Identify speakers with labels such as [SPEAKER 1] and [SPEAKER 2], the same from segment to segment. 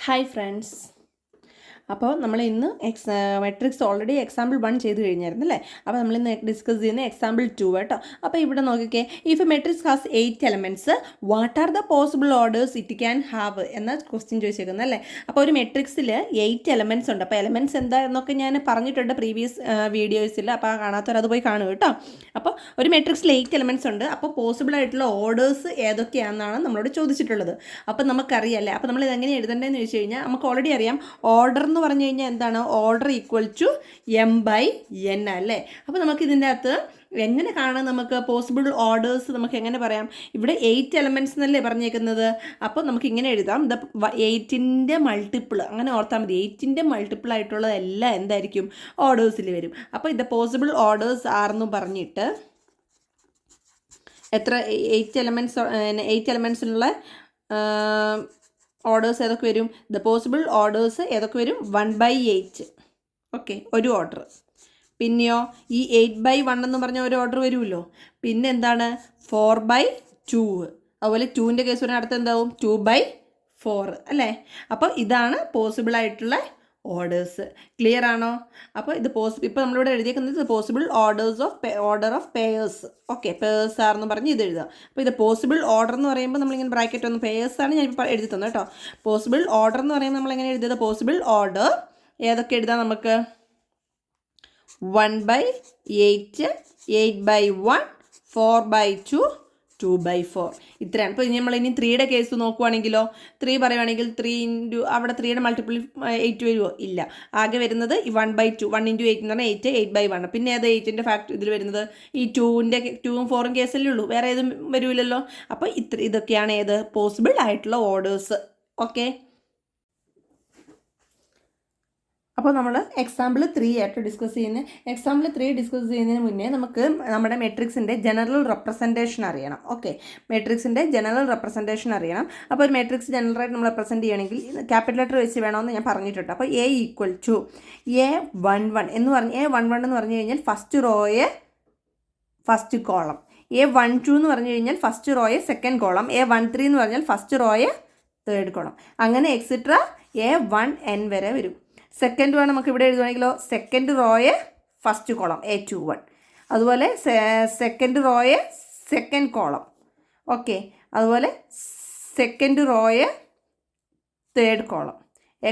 [SPEAKER 1] Hi friends. അപ്പോൾ നമ്മൾ ഇന്ന് മെട്രിക്സ് ഓൾറെഡി എക്സാമ്പിൾ 1 ചെയ്ത് കഴിഞ്ഞായിരുന്നല്ലേ. അപ്പോൾ നമ്മൾ ഇന്ന് ഡിസ്കസ് ചെയ്യുന്ന എക്സാമ്പിൾ 2 കേട്ടോ. അപ്പോൾ ഇവിടെ നോക്കിക്കേ, if A matrix has 8 elements what are the possible orders it can have എന്ന ക്വസ്റ്റ്യൻ ചോദിച്ചേക്കുന്നത് അല്ലേ. അപ്പോൾ ഒരു മെട്രിക്സിൽ 8 എലമെൻറ്റ്സ് ഉണ്ട്. അപ്പോൾ എലമെൻറ്റ്സ് എന്താ എന്നൊക്കെ ഞാൻ പറഞ്ഞിട്ടുണ്ട് പ്രീവിയസ് വീഡിയോസിൽ. അപ്പോൾ കാണാത്തവർ അത് പോയി കാണും കേട്ടോ. അപ്പോൾ ഒരു മെട്രിക്സിൽ 8 എലമെൻറ്റ്സ് ഉണ്ട്. അപ്പോൾ പോസിബിൾ ആയിട്ടുള്ള ഓർഡേഴ്സ് ഏതൊക്കെയാണെന്നാണ് നമ്മളോട് ചോദിച്ചിട്ടുള്ളത്. അപ്പോൾ നമുക്കറിയാമല്ലേ. അപ്പോൾ നമ്മൾ ഇതെങ്ങനെ എഴുതേണ്ടതെന്ന് ചോദിച്ചു കഴിഞ്ഞാൽ നമുക്ക് ഓൾറെഡി അറിയാം. ഓർഡർ എന്ന് പറഞ്ഞു കഴിഞ്ഞാൽ എന്താണ്? ഓർഡർ ഈക്വൽ ടു m/n അല്ലേ. അപ്പോൾ നമുക്ക് ഇതിൻ്റെ അകത്ത് എങ്ങനെ കാണാൻ നമുക്ക് പോസിബിൾ ഓർഡേഴ്സ് നമുക്ക് എങ്ങനെ പറയാം? ഇവിടെ 8 എലമെൻറ്റ്സ് എന്നല്ലേ പറഞ്ഞേക്കുന്നത്. അപ്പോൾ നമുക്ക് ഇങ്ങനെ എഴുതാം, 8ൻ്റെ മൾട്ടിപ്പിൾ. അങ്ങനെ ഓർത്താൽ മതി. 8ൻ്റെ മൾട്ടിപ്പിൾ ആയിട്ടുള്ളതെല്ലാം എന്തായിരിക്കും? ഓർഡേഴ്സിൽ വരും. അപ്പോൾ ഇത് പോസിബിൾ ഓർഡേഴ്സ് ആർന്ന് പറഞ്ഞിട്ട് എത്ര 8 എലമെൻറ്റ്സിനുള്ള ഓർഡേഴ്സ് ഏതൊക്കെ വരും? ദ പോസിബിൾ ഓർഡേഴ്സ് ഏതൊക്കെ വരും? 1/8. ഓക്കെ, ഒരു ഓർഡർ. പിന്നെയോ ഈ 8/1 എന്ന് പറഞ്ഞ ഒരു ഓർഡർ വരുമല്ലോ. പിന്നെ എന്താണ്? 4/2. അതുപോലെ 2ൻ്റെ കേസ് പറഞ്ഞാൽ അടുത്ത് എന്താവും? 2/4 അല്ലേ. അപ്പോൾ ഇതാണ് പോസിബിൾ ആയിട്ടുള്ള ഓർഡേഴ്സ്. ക്ലിയർ ആണോ? അപ്പോൾ ഇത് ഇപ്പോൾ നമ്മളിവിടെ എഴുതിയേക്കുന്നത് possible order of pairs. Okay, pairs ആർന്ന് പറഞ്ഞ് ഇത് എഴുതുക. അപ്പോൾ ഇത് പോസിബിൾ ഓർഡർ എന്ന് പറയുമ്പോൾ നമ്മളിങ്ങനെ ബ്രാക്കറ്റ് ഒന്ന് പെയേഴ്സാണ് ഞാനിപ്പോൾ എഴുതി തന്നത് കേട്ടോ. പോസിബിൾ ഓർഡർ എന്ന് പറയുമ്പോൾ നമ്മളെങ്ങനെ എഴുതിയത്? പോസിബിൾ ഓർഡർ ഏതൊക്കെ എഴുതാം നമുക്ക്? 1/8, 8/1, 4/2, 2/4. ഇത്രയാണ്. ഇപ്പോൾ നമ്മൾ ഇനി 3യുടെ കേസ് നോക്കുവാണെങ്കിലോ, 3 പറയുവാണെങ്കിൽ 3 അവിടെ 3യുടെ മൾട്ടിപ്പിൾ 8 വരുമോ? ഇല്ല. ആകെ വരുന്നത് ഈ 1/2. 1 × 8 എന്ന് പറഞ്ഞാൽ 8, 8/1. പിന്നെ അത് 8ൻ്റെ ഫാക്ട് ഇതിൽ വരുന്നത് ഈ 2ഉം 4ഉം കേസല്ലേ ഉള്ളൂ, വേറെ ഏതും വരില്ലല്ലോ. അപ്പോൾ ഇതൊക്കെയാണ് ഏത് പോസിബിൾ ആയിട്ടുള്ള ഓർഡേഴ്സ്. ഓക്കെ, അപ്പോൾ നമ്മൾ എക്സാമ്പിൾ 3 ആയിട്ട് ഡിസ്കസ് ചെയ്യുന്നത്. എക്സാമ്പിൾ 3 ഡിസ്കസ് ചെയ്യുന്നതിന് മുന്നേ നമുക്ക് നമ്മുടെ മെട്രിക്സിൻ്റെ ജനറൽ റെപ്രസെൻറ്റേഷൻ അറിയണം. ഓക്കെ, മെട്രിക്സിൻ്റെ ജനറൽ റെപ്രസെൻറ്റേഷൻ അറിയണം. അപ്പോൾ ഒരു മെട്രിക്സ് ജനറലായിട്ട് നമ്മൾ റെപ്രസെൻറ്റ് ചെയ്യണമെങ്കിൽ ക്യാപിറ്റൽ ലെറ്റർ വെച്ച് വേണമെന്ന് ഞാൻ പറഞ്ഞിട്ടുണ്ട്. അപ്പോൾ A = A11 എന്ന് പറഞ്ഞ് A11 എന്ന് പറഞ്ഞു കഴിഞ്ഞാൽ ഫസ്റ്റ് റോയെ ഫസ്റ്റ് കോളം, A12 എന്ന് പറഞ്ഞു കഴിഞ്ഞാൽ ഫസ്റ്റ് റോയെ സെക്കൻഡ് കോളം, A13 എന്ന് പറഞ്ഞാൽ ഫസ്റ്റ് റോയെ തേർഡ് കോളം, അങ്ങനെ എക്സെട്ര A1n വരെ വരും. സെക്കൻഡ് വൺ നമുക്ക് ഇവിടെ എഴുതുവാണെങ്കിലോ സെക്കൻഡ് റോയെ ഫസ്റ്റ് കോളം A21, അതുപോലെ സെക്കൻഡ് റോയെ സെക്കൻഡ് കോളം. ഓക്കെ, അതുപോലെ സെക്കൻഡ് റോയെ തേർഡ് കോളം,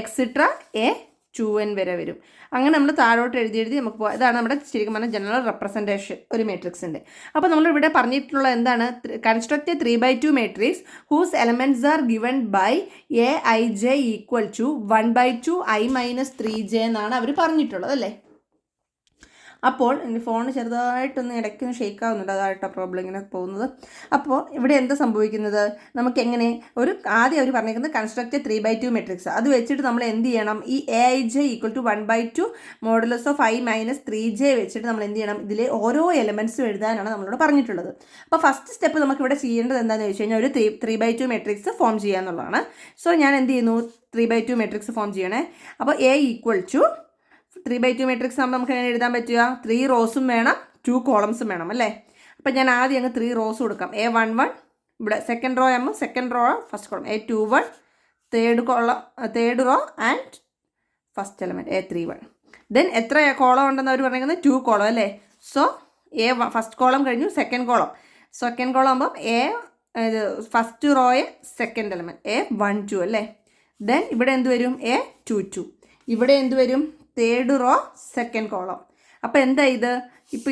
[SPEAKER 1] എക്സെട്ര A2n വരെ വരും. അങ്ങനെ നമ്മൾ താഴോട്ട് എഴുതി നമുക്ക് പോകാം. ഇതാണ് നമ്മുടെ ശരിക്കും പറഞ്ഞാൽ ജനറൽ റെപ്രസെൻറ്റേഷൻ ഒരു മെട്രിക്സിൻ്റെ. അപ്പോൾ നമ്മളിവിടെ പറഞ്ഞിട്ടുള്ള എന്താണ്? Construct a 3/2 matrix whose elements are given by Aij = 1/2 i - 3j എന്നാണ് അവർ പറഞ്ഞിട്ടുള്ളത് അല്ലേ. അപ്പോൾ എൻ്റെ ഫോൺ ചെറുതായിട്ടൊന്ന് ഇടയ്ക്കൊന്ന് ഷെയ്ക്ക് ആവുന്നുണ്ട്, അതായിട്ടോ പ്രോബ്ലം ഇങ്ങനെ പോകുന്നത്. അപ്പോൾ ഇവിടെ എന്താ സംഭവിക്കുന്നത്? നമുക്കെങ്ങനെ ആദ്യം അവർ പറഞ്ഞിരിക്കുന്നത് കൺസ്ട്രക്ട് 3/2 മെട്രിക്സ്. അത് വെച്ചിട്ട് നമ്മൾ എന്ത് ചെയ്യണം? ഈ Aij = 1/2 modulus of i - 3j വെച്ചിട്ട് നമ്മൾ എന്ത് ചെയ്യണം? ഇതിൽ ഓരോ എലമെൻറ്റ്സും എഴുതാനാണ് നമ്മളോട് പറഞ്ഞിട്ടുള്ളത്. അപ്പോൾ ഫസ്റ്റ് സ്റ്റെപ്പ് നമുക്കിവിടെ ചെയ്യേണ്ടത് എന്താണെന്ന് വെച്ച് കഴിഞ്ഞാൽ ഒരു 3/2 മെട്രിക്സ് ഫോം ചെയ്യുക എന്നുള്ളതാണ്. സോ ഞാൻ എന്ത് ചെയ്യുന്നു? 3/2 മെട്രിക്സ് ഫോം ചെയ്യണേ. അപ്പോൾ A = 3/2 മെട്രിക്സ് ആകുമ്പോൾ നമുക്ക് എങ്ങനെ എഴുതാൻ പറ്റുക? 3 റോസും വേണം, 2 കോളംസും വേണം അല്ലേ. അപ്പം ഞാൻ ആദ്യം അങ്ങ് 3 റോസ് കൊടുക്കാം. A11 ഇവിടെ സെക്കൻഡ് റോ ആകുമ്പോൾ second row first column, A21 third row and first element A31. Then എത്ര കോളം ഉണ്ടെന്ന് അവർ പറഞ്ഞിരിക്കുന്നത്? 2 കോളം അല്ലേ. സോ ഫസ്റ്റ് കോളം കഴിഞ്ഞു, സെക്കൻഡ് കോളം ആകുമ്പം ഫസ്റ്റ് റോയെ സെക്കൻഡ് എലമെൻറ്റ് A12 അല്ലേ. ദെൻ ഇവിടെ എന്ത് വരും? A22. ഇവിടെ എന്ത് വരും? Third row second column. അപ്പോൾ എന്താ ഇത്? ഇപ്പോൾ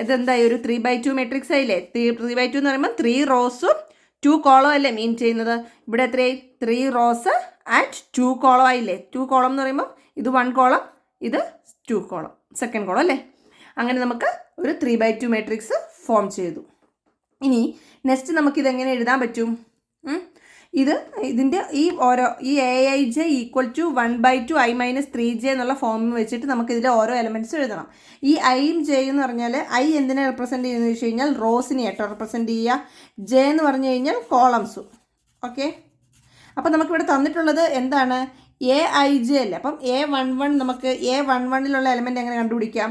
[SPEAKER 1] ഇതെന്തായി? ഒരു 3/2 മെട്രിക്സ് ആയില്ലേ. 3/2 എന്ന് പറയുമ്പോൾ 3 റോസും 2 കോളം അല്ലേ മീൻ ചെയ്യുന്നത്. ഇവിടെ എത്രയായി? 3 റോസ് ആൻഡ് 2 കോളം ആയില്ലേ. 2 കോളം എന്ന് പറയുമ്പോൾ ഇത് 1 കോളം, ഇത് 2 കോളം, സെക്കൻഡ് കോളം അല്ലേ. അങ്ങനെ നമുക്ക് ഒരു 3/2 മെട്രിക്സ് ഫോം ചെയ്തു. ഇനി നെക്സ്റ്റ് നമുക്കിതെങ്ങനെ എഴുതാൻ പറ്റും? ഇതിൻ്റെ ഈ Aij = 1/2 i - 3j എന്നുള്ള ഫോം വെച്ചിട്ട് നമുക്കിതിലെ ഓരോ എലമെൻറ്റ്സും എഴുതണം. ഈ ഐയും ജെ എന്ന് പറഞ്ഞാൽ ഐ എന്തിനെ റെപ്രസെൻറ്റ് ചെയ്യുന്നത് വെച്ച് കഴിഞ്ഞാൽ റോസിനെ ആയിട്ട് റെപ്രസെൻറ്റ് ചെയ്യുക. ജെ എന്ന് പറഞ്ഞു കഴിഞ്ഞാൽ കോളംസും. ഓക്കെ, അപ്പോൾ നമുക്കിവിടെ തന്നിട്ടുള്ളത് എന്താണ്? Aij അല്ലേ. അപ്പം A11 നമുക്ക് A11ലുള്ള എലമെൻറ്റ് എങ്ങനെ കണ്ടുപിടിക്കാം?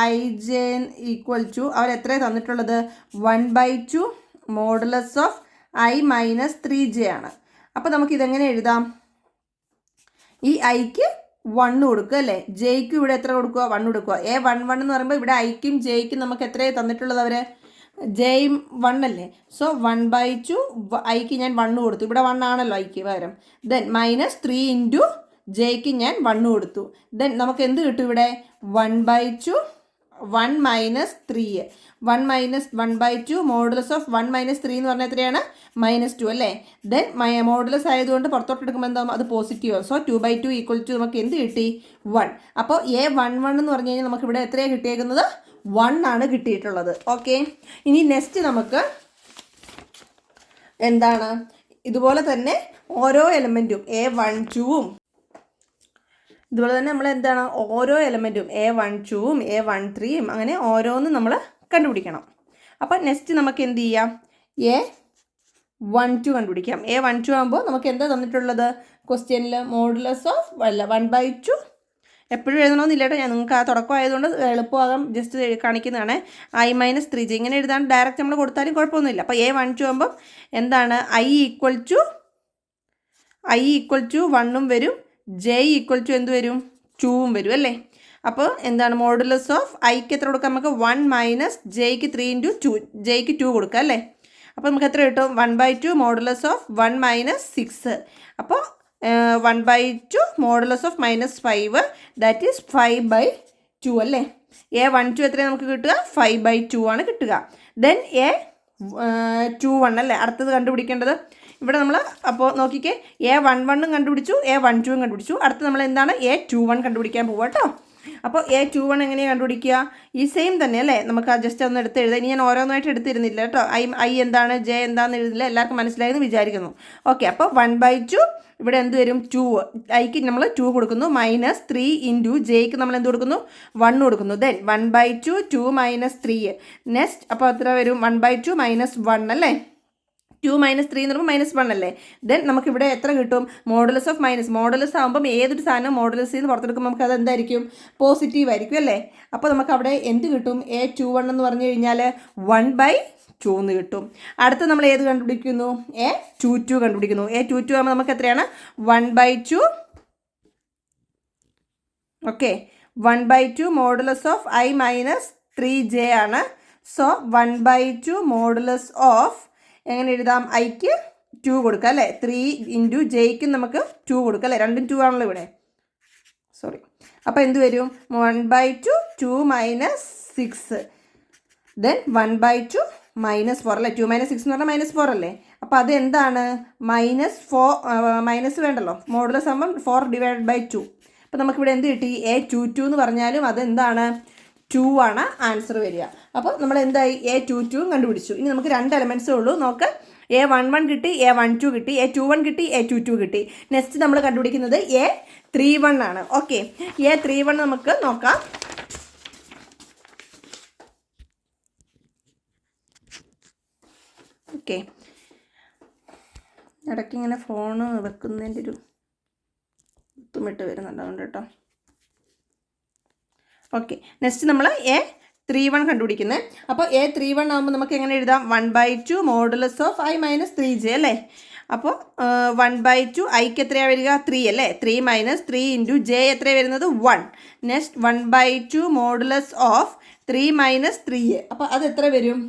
[SPEAKER 1] Aij = അവരെത്രയാണ് തന്നിട്ടുള്ളത്? 1/2 മോഡുലസ് ഓഫ് i - 3j ആണ്. അപ്പോൾ നമുക്കിതെങ്ങനെ എഴുതാം? ഈ ഐക്ക് 1 കൊടുക്കുക അല്ലേ, ജെയ്ക്ക് ഇവിടെ എത്ര കൊടുക്കുക, 1 കൊടുക്കുക. A11 എന്ന് പറയുമ്പോൾ ഇവിടെ ഐക്കും ജെയ്ക്കും നമുക്ക് എത്രയാണ് തന്നിട്ടുള്ളത്, അവർ ജെയും 1 അല്ലേ. സോ 1/2 ഐക്ക് ഞാൻ 1 കൊടുത്തു, ഇവിടെ 1 ആണല്ലോ ഐക്ക് പകരം. ദെൻ -3 ഇൻറ്റു ജെയ്ക്ക് ഞാൻ 1 കൊടുത്തു. ദെൻ നമുക്ക് എന്ത് കിട്ടും ഇവിടെ, 1/2 1 - 3 1/2 മോഡുലസ് ഓഫ് 1 - 3 എന്ന് പറഞ്ഞാൽ എത്രയാണ്, -2 അല്ലേ. ദെൻ മോഡുലസ് ആയതുകൊണ്ട് പുറത്തോട്ട് എടുക്കുമ്പോൾ എന്താകും, അത് പോസിറ്റീവ് ആവും. സോ 2/2 = നമുക്ക് എന്ത് കിട്ടി, 1. അപ്പോൾ A11 എന്ന് പറഞ്ഞു കഴിഞ്ഞാൽ നമുക്ക് ഇവിടെ എത്രയാണ് കിട്ടിയേക്കുന്നത്, 1 ആണ് കിട്ടിയിട്ടുള്ളത്. ഓക്കെ, ഇനി നെക്സ്റ്റ് നമുക്ക് എന്താണ്, ഇതുപോലെ തന്നെ ഓരോ എലമെൻറ്റും A12ഉം ഇതുപോലെ തന്നെ നമ്മൾ എന്താണ് ഓരോ എലമെൻറ്റും A12ഉം A13ഉം അങ്ങനെ ഓരോന്നും നമ്മൾ കണ്ടുപിടിക്കണം. അപ്പം നെക്സ്റ്റ് നമുക്ക് എന്ത് ചെയ്യാം, A12 കണ്ടുപിടിക്കാം. A12 ആകുമ്പോൾ നമുക്ക് എന്താ തന്നിട്ടുള്ളത് ക്വസ്റ്റ്യനിൽ, മോഡുലസ് ഓഫ് 1/2 എപ്പോഴും എഴുതണമെന്നില്ല കേട്ടോ, ഞാൻ നിങ്ങൾക്ക് ആ തുടക്കം ആയതുകൊണ്ട് എളുപ്പമാകാം ജസ്റ്റ് കാണിക്കുന്നതാണ്. I-3j ഇങ്ങനെ എഴുതാൻ ഡയറക്റ്റ് നമ്മൾ കൊടുത്താലും കുഴപ്പമൊന്നുമില്ല. അപ്പോൾ A12 ആകുമ്പോൾ എന്താണ്, I = 1ഉം വരും, J = എന്ത് വരും, 2ഉം വരും അല്ലേ. അപ്പോൾ എന്താണ് മോഡുലസ് ഓഫ് ഐക്ക് എത്ര കൊടുക്കാം, നമുക്ക് 1 - ജെയ്ക്ക് 3 ഇൻറ്റു 2, ജെയ്ക്ക് 2 കൊടുക്കാം അല്ലേ. അപ്പോൾ നമുക്ക് എത്ര കിട്ടും, 1/2 മോഡുലസ് ഓഫ് 1 - 6. അപ്പോൾ 1/2 മോഡുലസ് ഓഫ് -5 ദാറ്റ് ഈസ് 5/2 അല്ലേ. A12 എത്രയാണ് നമുക്ക് കിട്ടുക, 5/2 ആണ് കിട്ടുക. ദെൻ A21 അല്ലേ അടുത്തത് കണ്ടുപിടിക്കേണ്ടത്. ഇവിടെ നമ്മൾ അപ്പോൾ നോക്കിക്കേ, A11ഉം കണ്ടുപിടിച്ചു, A12ഉം കണ്ടുപിടിച്ചു. അടുത്ത് നമ്മൾ എന്താണ്, A21 കണ്ടുപിടിക്കാൻ പോവുക കേട്ടോ. അപ്പോൾ A21 എങ്ങനെയാണ് കണ്ടുപിടിക്കുക, ഈ സെയിം തന്നെ അല്ലേ, നമുക്ക് ജസ്റ്റ് ഒന്ന് എടുത്ത് എഴുതാം. ഇനി ഞാൻ ഓരോന്നായിട്ട് എടുത്തിരുന്നില്ല കേട്ടോ, I എന്താണ് J എന്താണെന്ന് എഴുതില്ല, എല്ലാവർക്കും മനസ്സിലായെന്ന് വിചാരിക്കുന്നു. ഓക്കെ, അപ്പോൾ 1/2 ഇവിടെ എന്ത് വരും, 2, ഐക്ക് നമ്മൾ 2 കൊടുക്കുന്നു, -3 ഇൻറ്റു ജെയ്ക്ക് നമ്മൾ എന്ത് കൊടുക്കുന്നു, 1 കൊടുക്കുന്നു. Then 1/2 2 - 3 next. അപ്പോൾ എത്ര വരും, 1/2 -1 അല്ലേ. 2 - 3 എന്ന് പറയുമ്പോൾ -1 അല്ലേ. ദെൻ നമുക്കിവിടെ എത്ര കിട്ടും, മോഡുലസ് ഓഫ് മോഡുലസ് ആകുമ്പം ഏതൊരു സാധനം മോഡുലസിൽ നിന്ന് പുറത്തെടുക്കുമ്പോൾ നമുക്ക് അത് എന്തായിരിക്കും, പോസിറ്റീവ് ആയിരിക്കും അല്ലേ. അപ്പോൾ നമുക്ക് അവിടെ എന്ത് കിട്ടും, A21 എന്ന് പറഞ്ഞു കഴിഞ്ഞാൽ 1/2 എന്ന് കിട്ടും. അടുത്ത് നമ്മൾ ഏത് കണ്ടുപിടിക്കുന്നു, A22 കണ്ടുപിടിക്കുന്നു. A22 ആകുമ്പോൾ നമുക്ക് എത്രയാണ്, 1/2 ഓക്കെ 1/2 മോഡുലസ് ഓഫ് I-3j ആണ്. സോ 1/2 മോഡുലസ് ഓഫ് എങ്ങനെ എഴുതാം, ഐക്ക് 2 കൊടുക്കുക അല്ലേ, 3 ഇൻറ്റു ജെയ്ക്ക് നമുക്ക് 2 കൊടുക്കുക അല്ലേ, രണ്ടും 2 ആണല്ലോ ഇവിടെ, സോറി. അപ്പോൾ എന്ത് വരും, 1/2 2 - 6 ദെൻ 1/2 -4 അല്ലേ. 2 - 6 എന്ന് പറഞ്ഞാൽ -4 അല്ലേ. അപ്പോൾ അത് എന്താണ്, -4 മൈനസ് വേണ്ടല്ലോ, മോഡുലസ് ആകുമ്പം 4/2. അപ്പോൾ നമുക്കിവിടെ എന്ത് കിട്ടി, A22 എന്ന് പറഞ്ഞാലും അതെന്താണ്, 2 ആണ് ആൻസർ വരിക. അപ്പോൾ നമ്മൾ എന്തായി, A22 കണ്ടുപിടിച്ചു. ഇനി നമുക്ക് 2 എലമെൻറ്റ്സേ ഉള്ളൂ. നോക്ക്, A11 കിട്ടി, A12 കിട്ടി, A21 കിട്ടി, A22 കിട്ടി. നെക്സ്റ്റ് നമ്മൾ കണ്ടുപിടിക്കുന്നത് A31 ആണ്. ഓക്കെ, A31 നമുക്ക് നോക്കാം. ഓക്കെ, ഇടയ്ക്ക് ഇങ്ങനെ ഫോണ് വെക്കുന്നതിൻ്റെ ഒരു തുമ്മിട്ട് വരുന്നുണ്ട്, അതുകൊണ്ട് കേട്ടോ. ഓക്കെ, നെക്സ്റ്റ് നമ്മൾ A31 കണ്ടുപിടിക്കുന്നത്. അപ്പോൾ A31 ആകുമ്പോൾ നമുക്ക് എങ്ങനെ എഴുതാം, 1/2 മോഡുലസ് ഓഫ് I-3j അല്ലേ. അപ്പോൾ 1/2 ഐക്ക് എത്രയാണ് വരിക, 3 അല്ലേ. 3 - 3 ഇൻറ്റു ജെ എത്രയാണ് വരുന്നത്, 1. Next 1/2 modulus of 3 - 3. അപ്പോൾ അത് എത്ര വരും,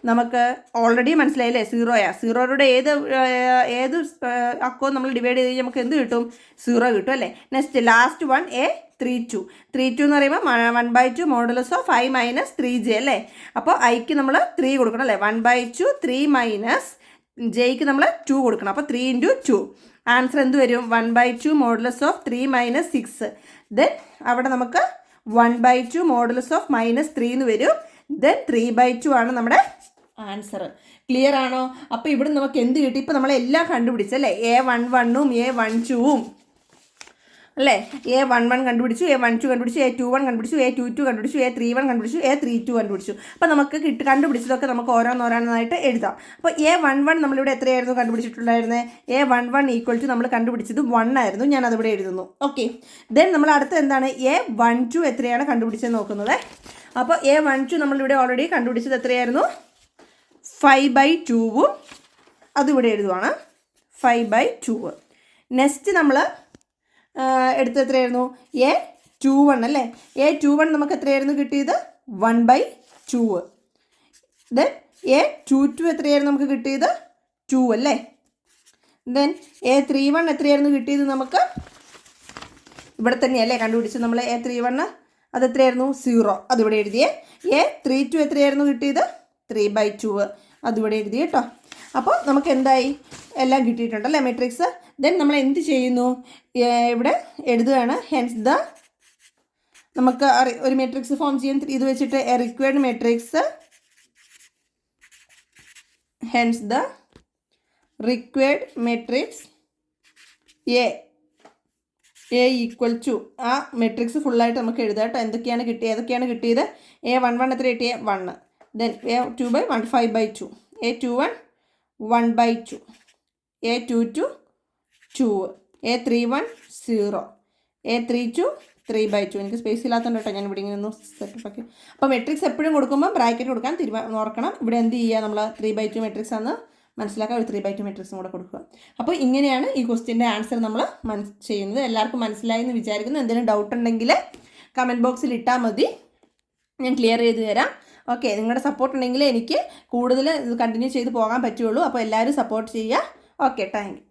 [SPEAKER 1] നമുക്ക് ഓൾറെഡി മനസ്സിലായില്ലേ, 0യാ. 0യുടെ ഏത് അക്കവും നമ്മൾ ഡിവൈഡ് ചെയ്ത് കഴിഞ്ഞാൽ നമുക്ക് എന്ത് കിട്ടും, 0 കിട്ടും അല്ലേ. നെക്സ്റ്റ് ലാസ്റ്റ് വൺ A32 എന്ന് പറയുമ്പോൾ 1/2 മോഡുലസ് ഓഫ് I-3j അല്ലേ. അപ്പോൾ ഐക്ക് നമ്മൾ 3 കൊടുക്കണം അല്ലേ. 1/2 3 മൈനസ് ജെയ്ക്ക് നമ്മൾ 2 കൊടുക്കണം. അപ്പോൾ 3 ഇൻറ്റു 2 ആൻസർ എന്ത് വരും, 1/2 മോഡുലസ് ഓഫ് 3 - 6. ദെൻ അവിടെ നമുക്ക് 1/2 മോഡുലസ് ഓഫ് -3 എന്ന് വരും. ദെൻ 3/2 ആണ് നമ്മുടെ ആൻസർ. ക്ലിയർ ആണോ? അപ്പോൾ ഇവിടെ നമുക്ക് എന്ത് കിട്ടി, ഇപ്പോൾ നമ്മളെല്ലാം കണ്ടുപിടിച്ചല്ലേ, A11ഉം A12ഉം അല്ലേ. A11 കണ്ടുപിടിച്ചു, A12 കണ്ടുപിടിച്ചു, A21 കണ്ടുപിടിച്ചു, A22 കണ്ടുപിടിച്ചു, A31 കണ്ടുപിടിച്ചു, A32 കണ്ടുപിടിച്ചു. അപ്പോൾ നമുക്ക് കണ്ടുപിടിച്ചതൊക്കെ നമുക്ക് ഓരോന്നോരോന്നായിട്ട് എഴുതാം. അപ്പോൾ A11 നമ്മളിവിടെ എത്രയായിരുന്നു കണ്ടുപിടിച്ചിട്ടുണ്ടായിരുന്നത്, A11 നമ്മൾ കണ്ടുപിടിച്ചത് 1 ആയിരുന്നു. ഞാൻ അതിവിടെ എഴുതുന്നു. ഓക്കെ, ദെൻ നമ്മൾ അടുത്ത എന്താണ്, A12 എത്രയാണ് കണ്ടുപിടിച്ചത് നോക്കുന്നത്. അപ്പോൾ A12 നമ്മളിവിടെ ഓൾറെഡി കണ്ടുപിടിച്ചത് എത്രയായിരുന്നു, 5/2ഉം അതിവിടെ എഴുതുവാണ്, 5/2. നെക്സ്റ്റ് നമ്മൾ എടുത്ത് എത്രയായിരുന്നു A21 അല്ലേ. A21 നമുക്ക് എത്രയായിരുന്നു കിട്ടിയത് 1/2. ദെൻ A22 എത്രയായിരുന്നു നമുക്ക് കിട്ടിയത് 2 അല്ലേ. ദെൻ A31 എത്രയായിരുന്നു കിട്ടിയത് നമുക്ക് ഇവിടെ തന്നെയല്ലേ കണ്ടുപിടിച്ചത് നമ്മൾ. A31 അത് എത്രയായിരുന്നു 0, അതിവിടെ എഴുതിയേ. A32 എത്രയായിരുന്നു കിട്ടിയത് 3/2, അതിവിടെ എഴുതി കേട്ടോ. അപ്പോൾ നമുക്ക് എന്തായി, എല്ലാം കിട്ടിയിട്ടുണ്ടല്ലേ മെട്രിക്സ്. ദെൻ നമ്മൾ എന്ത് ചെയ്യുന്നു, ഇവിടെ എഴുതുകയാണ്. ഹെൻസ് ദ നമുക്ക് ഒരു മെട്രിക്സ് ഫോം ചെയ്യാൻ ഇത് വെച്ചിട്ട് a required matrix, hence the required matrix A equal to, ആ മെട്രിക്സ് ഫുള്ളായിട്ട് നമുക്ക് എഴുതാം കേട്ടോ. ഏതൊക്കെയാണ് കിട്ടിയത്. A11 എത്ര കിട്ടിയത് 1. Then A21 5/2, A21 1/2, A22 2, A31 0, A32 3/2. എനിക്ക് സ്പേസ് ഇല്ലാത്തതുകൊണ്ട് കേട്ടോ ഞാൻ ഇവിടെ ഇങ്ങനെ ഒന്ന് സെറ്റപ്പ് ആക്കി. അപ്പോൾ മെട്രിക്സ് എപ്പോഴും കൊടുക്കുമ്പോൾ ബ്രാക്കറ്റ് കൊടുക്കാൻ ഓർക്കണം. ഇവിടെ എന്ത് ചെയ്യുക, നമ്മൾ 3/2 മെട്രിക്സ് ആണ് മനസ്സിലാക്കാൻ ഒരു 3/2 മെട്രിക്സും കൂടെ കൊടുക്കുക. അപ്പോൾ ഇങ്ങനെയാണ് ഈ ക്വസ്റ്റ്യൻ്റെ ആൻസർ നമ്മൾ ചെയ്യുന്നത്. എല്ലാവർക്കും മനസ്സിലായി എന്ന് വിചാരിക്കുന്നു. എന്തെങ്കിലും ഡൗട്ട് ഉണ്ടെങ്കിൽ കമൻറ്റ് ബോക്സിൽ ഇട്ടാൽ മതി, ഞാൻ ക്ലിയർ ചെയ്ത് തരാം. ഓക്കെ, നിങ്ങളുടെ സപ്പോർട്ട് ഉണ്ടെങ്കിൽ എനിക്ക് കൂടുതൽ കണ്ടിന്യൂ ചെയ്ത് പോകാൻ പറ്റുള്ളൂ. അപ്പോൾ എല്ലാവരും സപ്പോർട്ട് ചെയ്യുക. Okay, thank you.